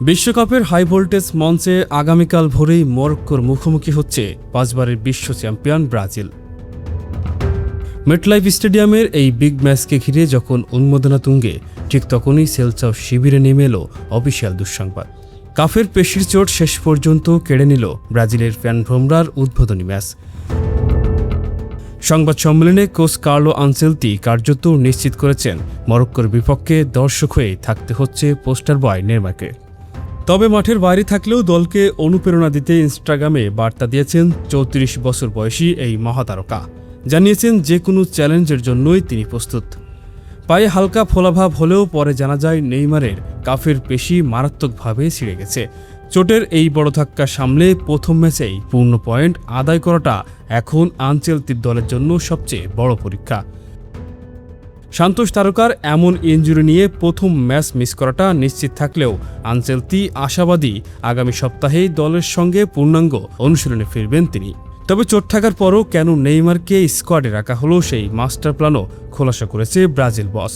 বিশ্বকাপের high voltage মঞ্চে আগামীকাল ভোরেই মরক্কোর মুখোমুখি হচ্ছে 5 বারের বিশ্ব চ্যাম্পিয়ন ব্রাজিল। মেটলাইফ স্টেডিয়ামের এই বিগ ম্যাচকে ঘিরে যখন উন্মাদনা তুঙ্গে, ঠিক তখনই সেলসাও শিবিরে নেমে এলো অফিসিয়াল দুঃসংবাদ। কাফের পেশির চোট শেষ পর্যন্ত কেড়ে নিল ব্রাজিলের ফ্যানভ্রমরার উদ্বোধনী ম্যাচ। সংবাদ সম্মেলনে কোচ কার্লো আনচেলতি কার্যত নিশ্চিত করেছেন মরক্কোর বিপক্ষে দর্শক হয়ে থাকতে হচ্ছে পোস্টার বয় নেইমারকে। তবে মাঠের বাইরে থাকলেও দলকে অনুপ্রেরণা দিতে ইনস্টাগ্রামে বার্তা দিয়েছেন 34 বছর বয়সী এই মহাতারকা। জানিয়েছেন যে কোনো চ্যালেঞ্জের জন্যই তিনি প্রস্তুত। পায়ে হালকা ফোলাভাব হলেও পরে জানা যায় নেইমারের কাফের পেশি মারাত্মকভাবে ছিঁড়ে গেছে। চোটের এই বড় ধাক্কা সামলে প্রথম ম্যাচেই পূর্ণ পয়েন্ট আদায় করাটা এখন আনচেলতির দলের জন্য সবচেয়ে বড় পরীক্ষা। সান্তোস তারকার এমন ইনজুরি নিয়ে প্রথম ম্যাচ মিস করাটা নিশ্চিত থাকলেও আনচেলতি আশাবাদী আগামী সপ্তাহেই দলের সঙ্গে পূর্ণাঙ্গ অনুশীলনে ফিরবেন তিনি। তবে চোট থাকার পরও কেন নেইমারকে স্কোয়াডে রাখা হলো সেই মাস্টার প্ল্যানও খোলাসা করেছে ব্রাজিল বস।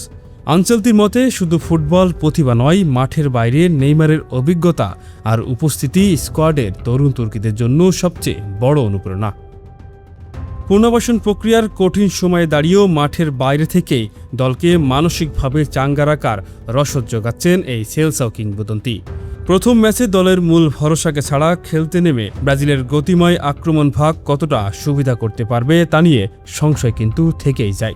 আনচেলতির মতে শুধু ফুটবল প্রতিভা নয়, মাঠের বাইরে নেইমারের অভিজ্ঞতা আর উপস্থিতি স্কোয়াডের তরুণ তুর্কিদের জন্য সবচেয়ে বড় অনুপ্রেরণা। পুনর্বাসন প্রক্রিয়ার কঠিন সময়ে দাঁড়িয়েও মাঠের বাইরে থেকেই দলকে মানসিকভাবে চাঙ্গা রাখার রসদ যোগাচ্ছেন এই সেলসাও কিংবদন্তি। প্রথম ম্যাচে দলের মূল ভরসাকে ছাড়া খেলতে নেমে ব্রাজিলের গতিময় আক্রমণ ভাগ কতটা সুবিধা করতে পারবে তা নিয়ে সংশয় কিন্তু থেকেই যায়।